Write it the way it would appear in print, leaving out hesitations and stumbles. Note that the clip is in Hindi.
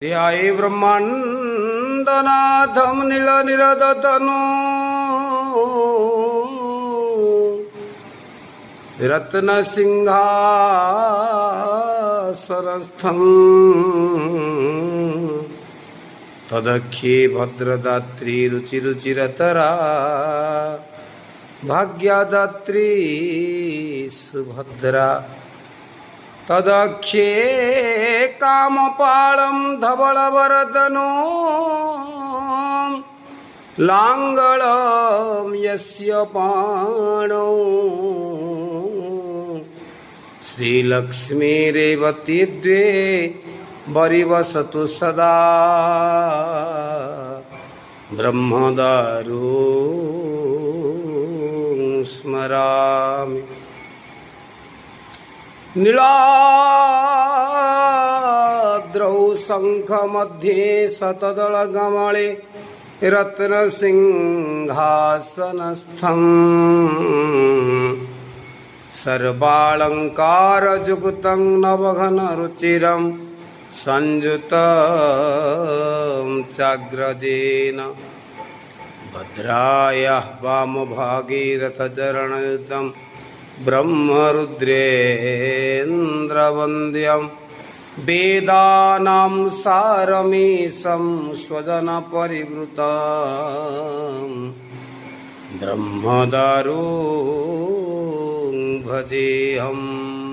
ध्याये ब्रह्माण्डनाथं नीलनिरदतनु रत्नसिंहासनस्थं तदख्ये भद्रदात्री रुचिरुचिरतरा भाग्यदात्री सुभद्रा तदख्ये कामपालं धवलवरदनो लाङ्गलं यस्य पाणौ श्रीलक्ष्मीरेवती द्वे वरिवसतु सदा ब्रह्मदारुं स्मरामि। नीलाद्रौ शङ्खमध्ये शतदलकमले रत्नसिंहासनस्थं सर्वालङ्कारयुक्तं नवघनरुचिरं संयुतं चाग्रजेन भद्रायाः वामभागे रथचरणयुतं ब्रह्मरुद्रेन्द्रवन्द्यं वेदानां सारमीशं स्वजनपरिवृतं ब्रह्मदारुं भजेऽहम्।